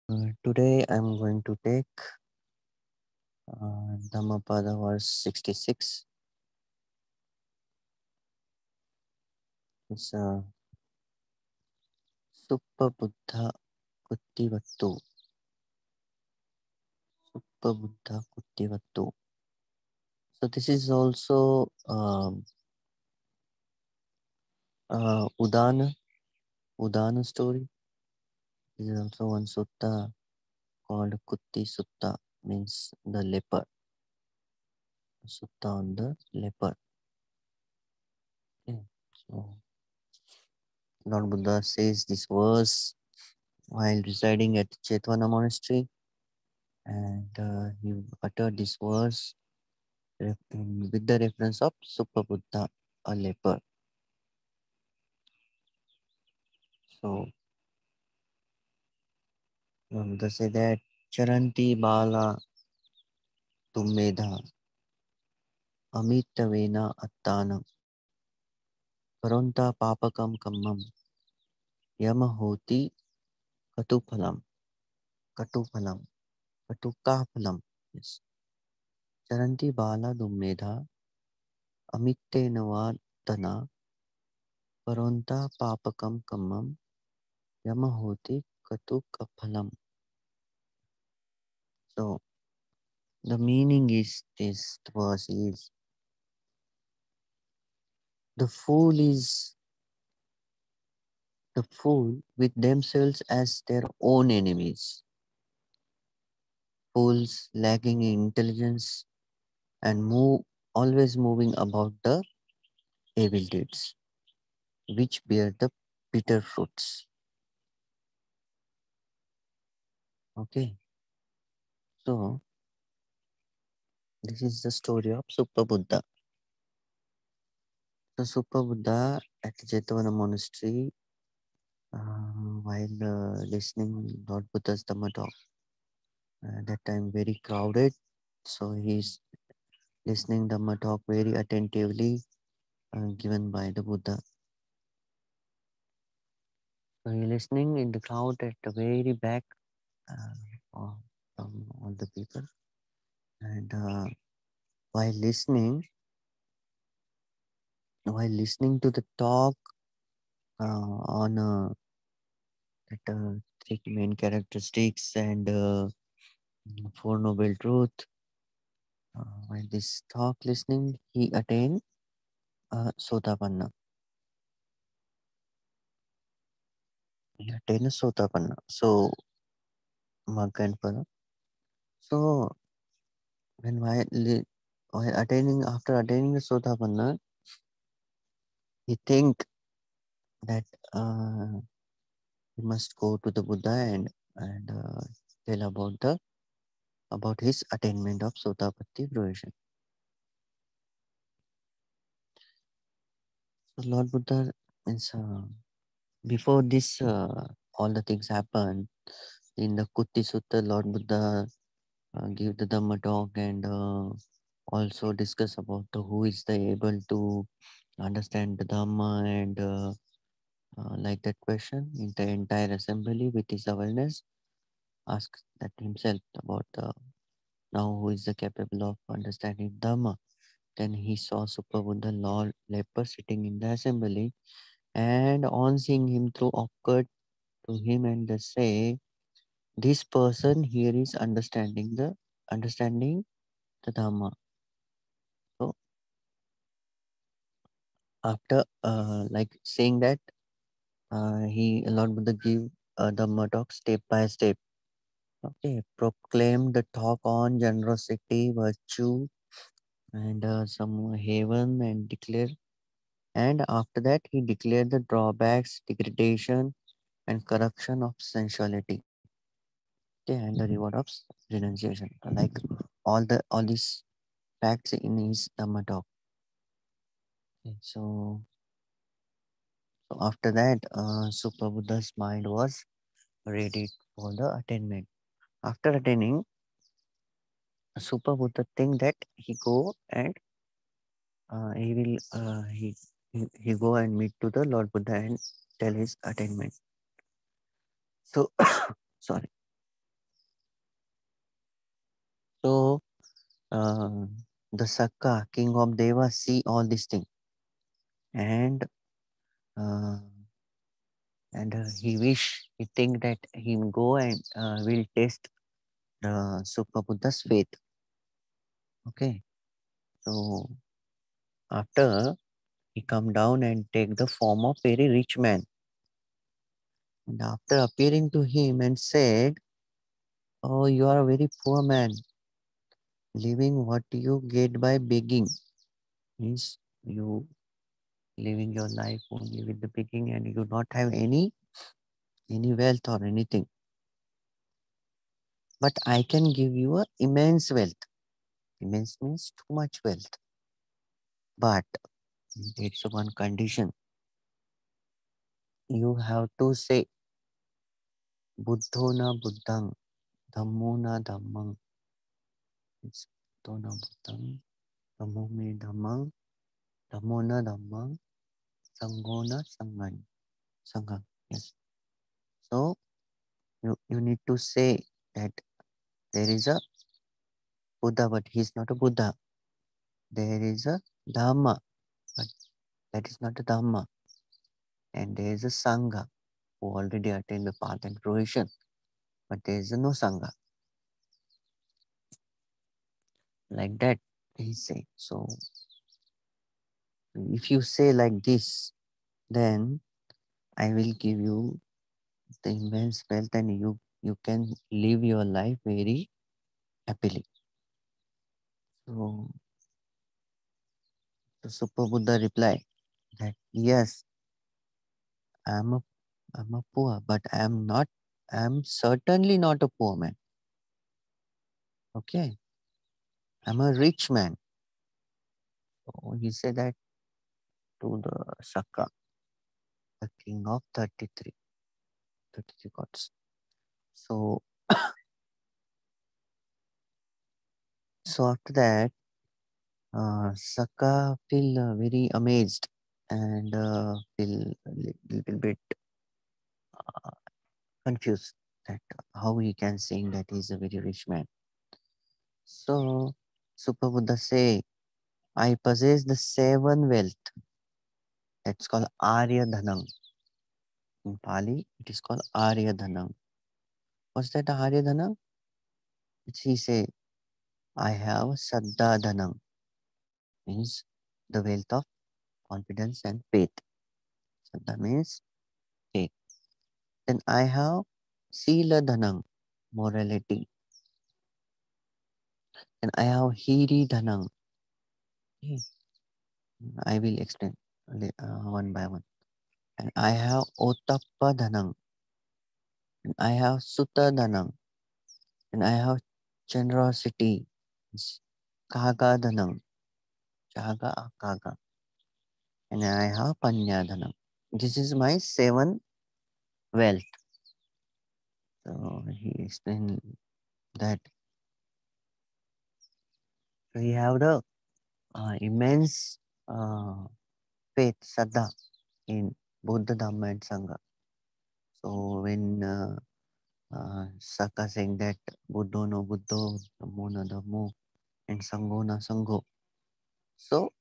Today I'm going to take Dhammapada verse 66. It's Suppa Buddha Kuttivattu. Suppa Buddha Kuttivattu. So this is also Udana story. This is also one sutta called Kutti Sutta, means the leper. Sutta on the leper. Okay. So Lord Buddha says this verse while residing at Chetwana monastery, and he uttered this verse with the reference of Suppabuddha, a leper. So Buddha said that Caranti bala dummedha amitteneva attana karonta papakam kammam hoti katukapphalam katukapphalam katukapphalam. Yes. Caranti bala dummedha amitteneva attana karonta papakam kammam hoti katukapphalam. So the meaning is this verse is the fool is the fool with themselves as their own enemies. Fools lacking in intelligence and always moving about the evil deeds, which bear the bitter fruits. Okay, so this is the story of Suppabuddha. So Suppabuddha at Jetavana monastery, while listening Lord Buddha's Dhamma talk, that time very crowded, so he's listening Dhamma talk very attentively, given by the Buddha. So he listening in the crowd at the very back from all the people, and while listening, to the talk on that three main characteristics and four noble truth, while this talk listening, he attained Sotapanna. He attained Sotapanna. So Magga and Phala. So when while attaining after attaining the Sotapanna, he think that he must go to the Buddha and tell about his attainment of Sotapatti fruition. So Lord Buddha means before this all the things happen in the Kuti Sutta. Lord Buddha give the Dhamma talk and also discuss about who is the able to understand the Dhamma and like that question in the entire assembly with his awareness asks that himself about now who is the capable of understanding Dhamma. Then he saw Buddha Lord leper sitting in the assembly, and on seeing him through occurred to him and they say, this person here is understanding the Dhamma. So after like saying that, he Lord Buddha give Dhamma talk step by step. Okay, proclaim the talk on generosity, virtue, and some heaven, and declare. And after that, he declared the drawbacks, degradation, and corruption of sensuality. Okay, and the reward of renunciation. Like all these facts in his Dhamma talk. Okay, so after that, Buddha's mind was ready for the attainment. After attaining, Buddha think that he go and he will he go and meet to the Lord Buddha and tell his attainment. So sorry. So uh, the Sakka, king of Deva, see all these things, and uh, he think that he will go and will test the Super Buddha's faith. Okay, so after he come down and take the form of very rich man, and after appearing to him and said, "Oh, you are a very poor man, living what you get by begging." Means you living your life only with the begging, and you do not have any wealth or anything. But I can give you a immense wealth. Immense means too much wealth. But it's one condition. You have to say Buddho na Buddhang, Dhammo na Dhammang. It's Buddho na Buddhang, Dhammo me Dhammang, Dhammo na Dhammang, Sangho na Sangan. Sangham. Yes. So you need to say that there is a Buddha, but he is not a Buddha. There is a Dhamma, but that is not a Dhamma. And there is a Sangha who already attained the path and fruition, but there is no Sangha. Like that, he say. So if you say like this, then I will give you the immense wealth and you can live your life very happily. So the Super Buddha replied that yes, I'm a I'm a poor, but I'm certainly not a poor man. Okay. I'm a rich man. So he said that to the Sakka, the king of 33 gods. So so after that, Sakka feel very amazed and feel a little bit uh, confused that how he can saying that he's a very rich man. So Super Buddha say, I possess the seven wealth. That's called Arya Dhanam. In Pali, it is called Arya Dhanam. What's that Arya Dhanam? He say, I have Saddha Dhanam, means the wealth of confidence and faith. Saddha means faith. Then I have Sila Dhanam, morality. Then I have Hiri Dhanam. Okay. I will explain one by one. And I have Otappa Dhanam. And I have Sutta Dhanam. And I have generosity. It's Kaga Dhanam. Jaga Kaga. And I have Panya Dhanam. This is my seven wealth. So he explained that we have the immense faith, Saddha, in Buddha, Dhamma, and Sangha. So when Saka saying that Buddho no Buddho, Dhammo na Dhammo, and Sangho na Sangho, so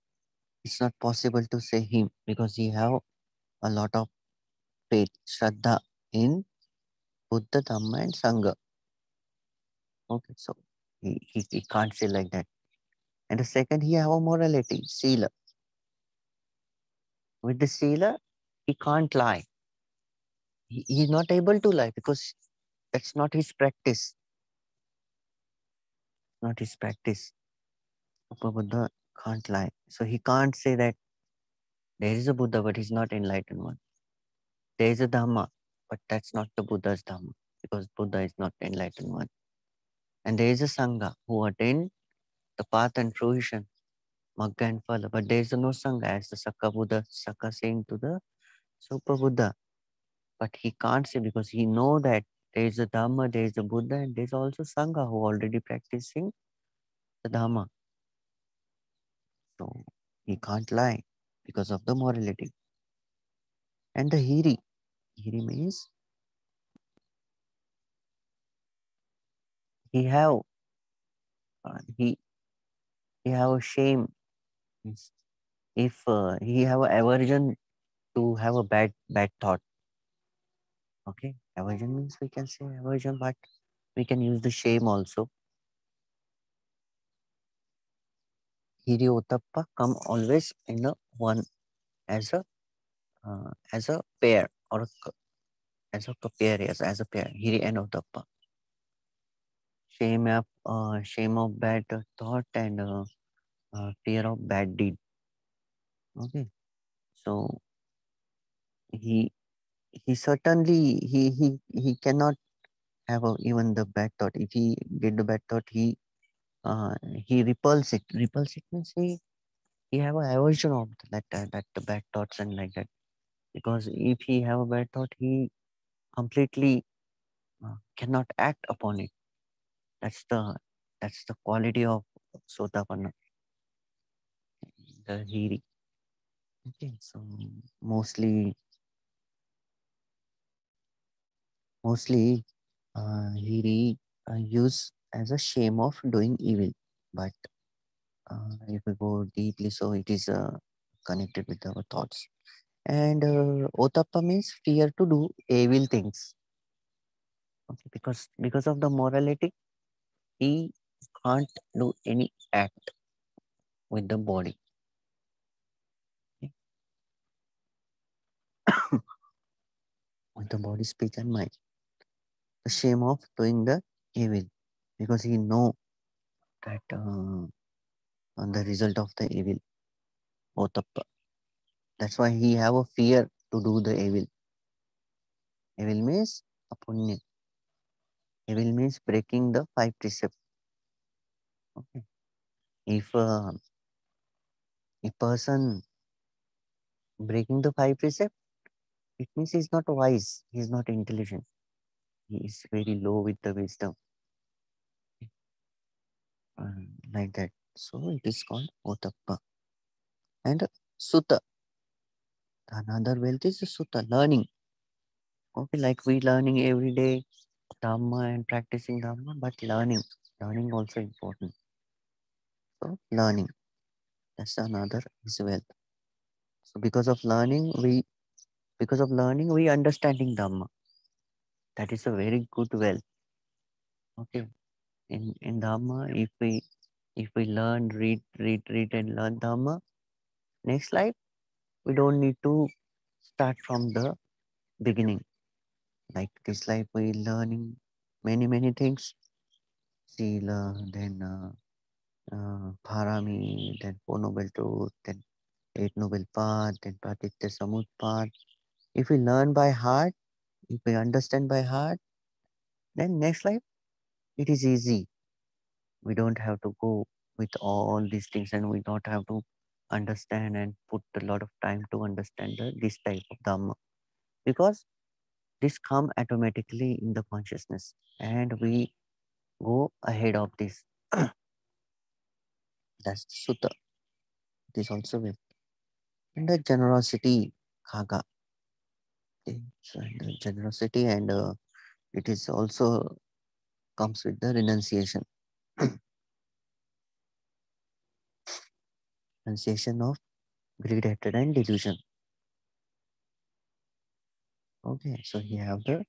it's not possible to say him because he have a lot of faith, Shraddha in Buddha, Dhamma, and Sangha. Okay, so he can't say like that. And the second, he have a morality, Sila. With the Sila, he can't lie. He's not able to lie because that's not his practice. Not his practice. Upper Buddha can't lie. So he can't say that there is a Buddha, but he's not enlightened one. There is a Dhamma, but that's not the Buddha's Dhamma because Buddha is not enlightened one. And there is a Sangha who attain the path and fruition, Magga and Phala. But there is no Sangha as the Sakka Buddha, Sakka saying to the Super Buddha. But he can't say because he know that there is a Dhamma, there is a Buddha, and there is also Sangha who already practicing the Dhamma. So he can't lie because of the morality. And the Hiri. Hiri means he have he have a shame. Means if he have a aversion to have a bad thought. Okay, aversion means we can say aversion, but we can use the shame also. Hiri Otappa come always in a one as a pair or as a pair, yes, as a pair. Hiri and Otappa. Shame of bad thought and fear of bad deed. Okay, so he he certainly he cannot have even the bad thought. If he get the bad thought, he repulse it. Repulse it means he have a aversion of that the bad thoughts and like that. Because if he have a bad thought, he completely cannot act upon it. That's the quality of Sotapanna, the Hiri. Okay, so mostly mostly Hiri use as a shame of doing evil, but if we go deeply, so it is connected with our thoughts. And Otappa means fear to do evil things. Okay, because of the morality, he can't do any act with the body. Okay, with the body, speech, and mind. The shame of doing the evil, because he know that the result of the evil. Otappa. That's why he have a fear to do the evil. Evil means apunya. Evil means breaking the five precepts. Okay. If a person breaking the five precepts, it means he's not wise, he's not intelligent, he is very low with the wisdom, like that. So it is called Otappa. And Sutta, another wealth is Sutta, learning. Okay, like we learning every day Dhamma and practicing Dhamma, but learning also important. So learning, that's another is wealth. So because of learning we understanding Dhamma. That is a very good wealth. Okay. In Dhamma, if we learn, read and learn Dhamma, next life we don't need to start from the beginning. Like this life we learning many things. Sila, then Parami, then Four Noble Truth, then Eight Noble Path, then Pratitya Samutpad. If we learn by heart, if we understand by heart, then next life it is easy. We don't have to go with all these things and we don't have to understand and put a lot of time to understand this type of Dhamma. Because this come automatically in the consciousness and we go ahead of this. That's the sutta. It is also with. And the generosity, khaga. Okay. So the generosity and it is also comes with the renunciation. Renunciation of greed, hatred, and delusion. Okay, so you have the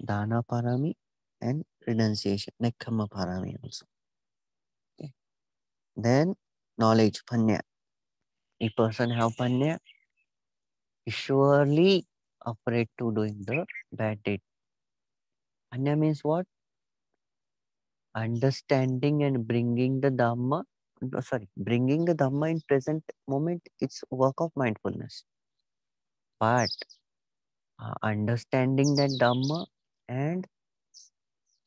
dana parami and renunciation, nekkhamma parami also. Okay. Then knowledge, panya. A person have panya is surely afraid to doing the bad deed. Panya means what? Understanding and bringing the dhamma. No, sorry, bringing the dhamma in present moment. It's work of mindfulness. But understanding that dhamma and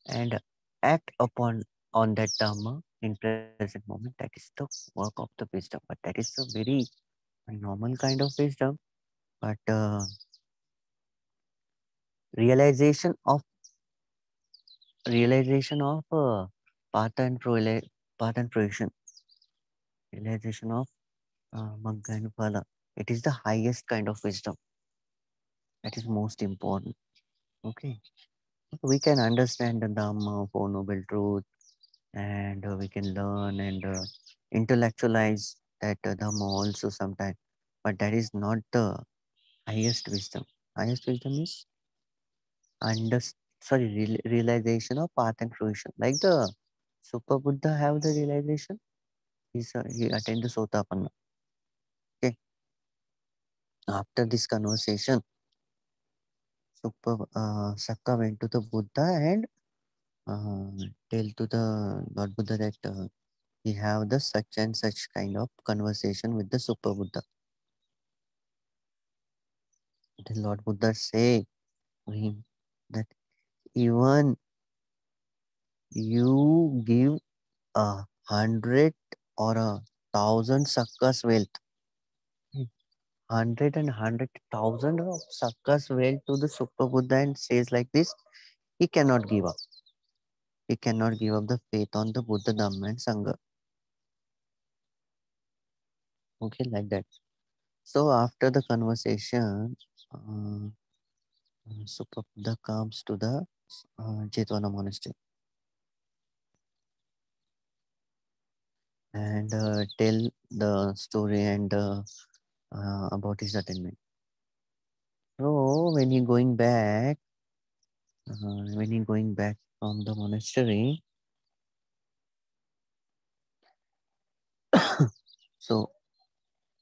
and act upon on that dhamma in present moment, that is the work of the wisdom. But that is a very normal kind of wisdom. But realization of path and path and fruition, realization of magga and phala. It is the highest kind of wisdom. That is most important. Okay, we can understand the dhamma, four noble truth, and we can learn and intellectualize that Dhamma also sometimes. But that is not the highest wisdom. Highest wisdom is under realization of path and fruition. Like the Super Buddha have the realization. He attained the Sotapanna. Okay. After this conversation, Sakka went to the Buddha and uh, tell to the Lord Buddha that he have the such and such kind of conversation with the Super Buddha. The Lord Buddha say to him that even you give 100 or 1,000 sakkas wealth, 100 of sakkas wealth to the Super Buddha and says like this, he cannot give up. He cannot give up the faith on the Buddha, Dhamma and Sangha. Okay, like that. So after the conversation, Super Buddha comes to the Jetwana monastery and tell the story and about his attainment. So when he going back from the monastery, so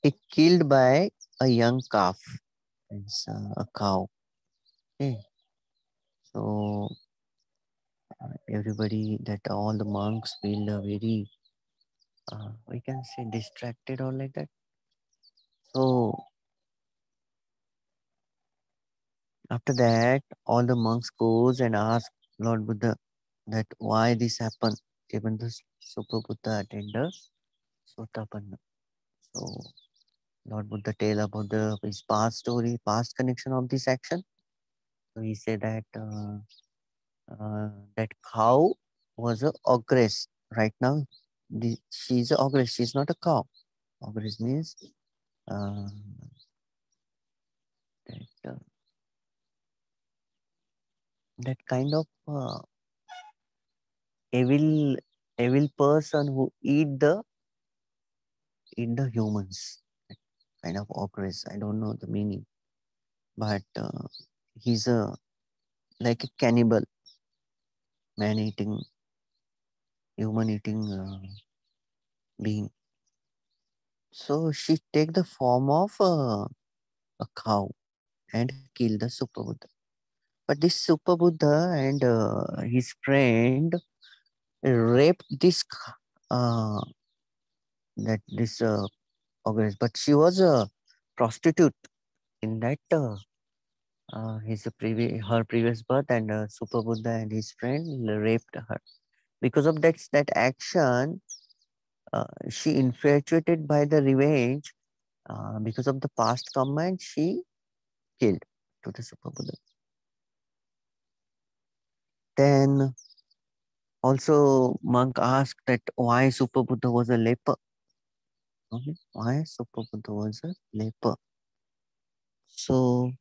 he killed by a young calf. It's a cow. Okay. So everybody that all the monks feel very we can say distracted or like that. So after that, all the monks goes and ask Lord Buddha that why this happened. Even the Super Buddha attended Sotapanna. So Lord Buddha tell about his past story, past connection of this action. So he said that that cow was a ogress. Right now, she's a ogress. She's not a cow. Ogress means uh, that, that kind of evil evil person who eat the humans. Kind of ogress. I don't know the meaning, but he's a like a cannibal, man eating, human eating being. So she take the form of a cow and kill the Super Buddha. But this Super Buddha and his friend raped uh, this ogress, but she was a prostitute in that her previous birth, and Super Buddha and his friend raped her. Because of that action, she infatuated by the revenge. Because of the past command, she killed to the Super Buddha. Then also monk asked that why Super Buddha was a leper. Okay? Why Super Buddha was a leper? So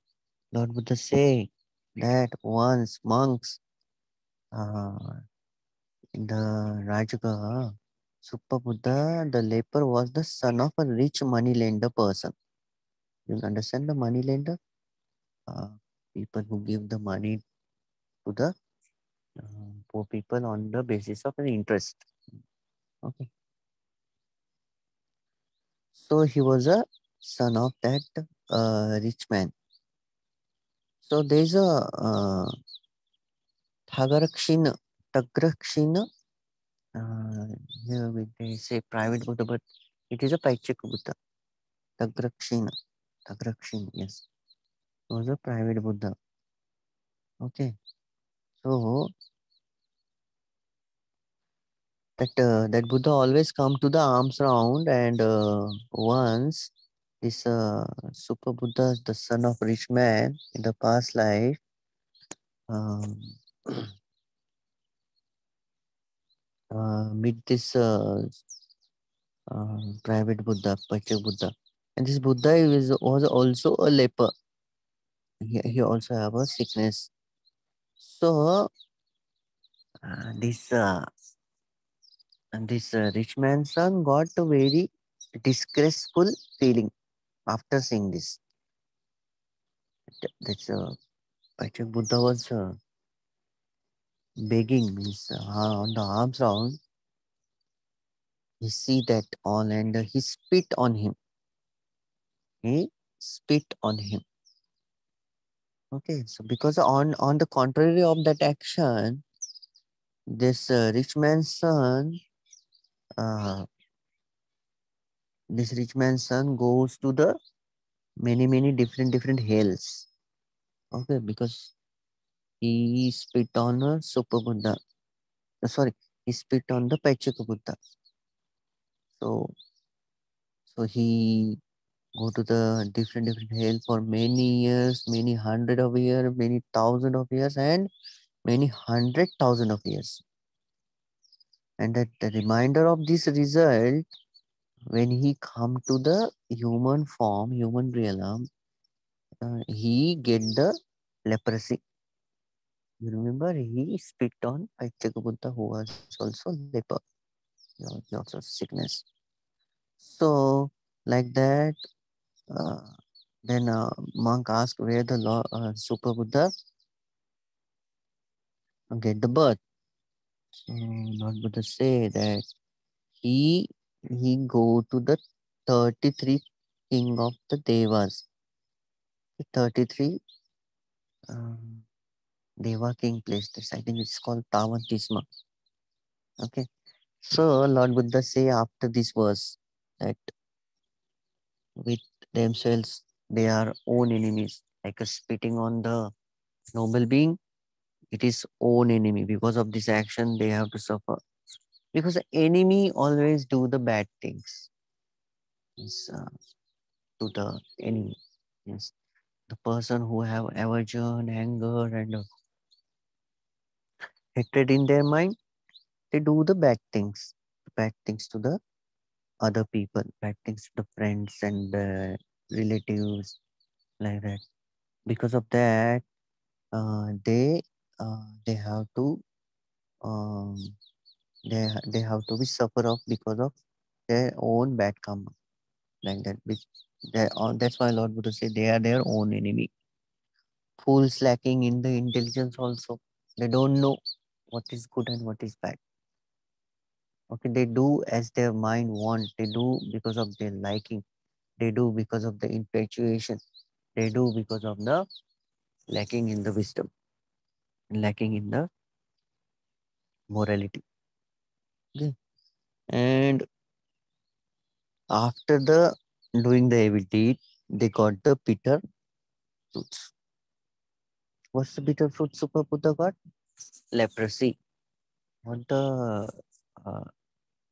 Lord Buddha say that once monks uh, in the Rajagaha, Super Buddha, the leper was the son of a rich moneylender person. You understand the moneylender? Uh, People who give the money to the poor people on the basis of an interest. Okay. So he was a son of that rich man. So there's a Thagarakshina, Tagrakshina. Uh, they say private Buddha, but it is a Paichik Buddha. Tagrakshina. Tagrakshina, yes. It was a private Buddha. Okay. So that Buddha always come to the arms round and once this Super Buddha, the son of rich man in the past life, um, meet this private Buddha, Pachak Buddha. And this Buddha was also a leper. He also have a sickness. So this And this rich man's son got a very disgraceful feeling after seeing this. That's Patrick Buddha was begging, means on the arms round. He see that all and he spit on him. He spit on him. Okay, so because on the contrary of that action, this rich man's son, uh, this rich man's son goes to the many different hells. Okay, because he spit on a super Buddha. Sorry, he spit on the Pachaka Buddha. So he go to the different hell for many years, many hundred of years, many thousand of years, and many 100,000 of years. And that the reminder of this result, when he come to the human form, human realm, he get the leprosy. You remember he spit on Paichakabuddha who was also leper. He also sickness. So like that, uh, then monk asked where the Super Buddha get the birth. So Lord Buddha say that he he go to the 33 king of the Devas. The 33 um, Deva king place. This I think it's called Tavantisma. Okay. So Lord Buddha say after this verse that with themselves they are own enemies, like a spitting on the noble being. It is own enemy. Because of this action, they have to suffer. Because the enemy always do the bad things. Yes, to the enemy. Yes. The person who have aversion, anger, and hatred in their mind, they do the bad things to the other people, bad things to the friends and the relatives, like that. Because of that, they have to um, they have to be suffer off because of their own bad karma, like that. Which that's why Lord Buddha say they are their own enemy. Fools lacking in the intelligence also. They don't know what is good and what is bad. Okay, they do as their mind want. They do because of their liking. They do because of the infatuation. They do because of the lacking in the wisdom, lacking in the morality. Okay. And after the doing the evil deed, they got the bitter fruits. What's the bitter fruit Super Buddha got? Leprosy. What the uh,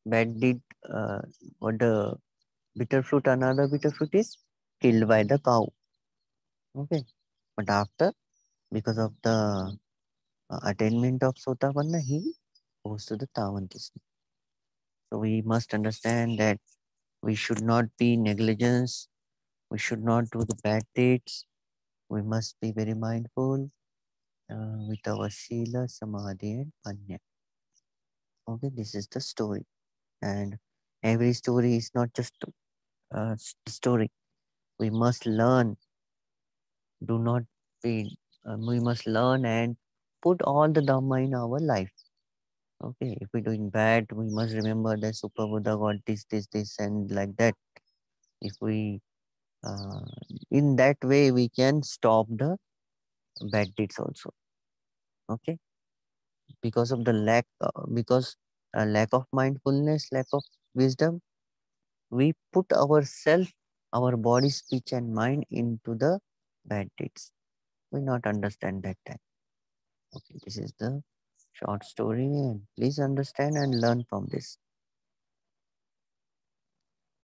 bad deed? What the bitter fruit? Another bitter fruit is killed by the cow. Okay, but after, because of the attainment of Sotapanna, he goes to the Tavantism. So we must understand that we should not be negligent. We should not do the bad deeds. We must be very mindful with our Shila, Samadhi, and Panya. Okay, this is the story. And every story is not just a story. We must learn. Do not be, we must learn and put all the Dhamma in our life. Okay, if we're doing bad, we must remember that Super Buddha got this, and like that. If we, uh, in that way, we can stop the bad deeds also. Okay, because of the because lack of mindfulness, lack of wisdom, we put ourself, our body, speech, and mind into the bad deeds. We not understand that time. Okay, this is the short story, and please understand and learn from this.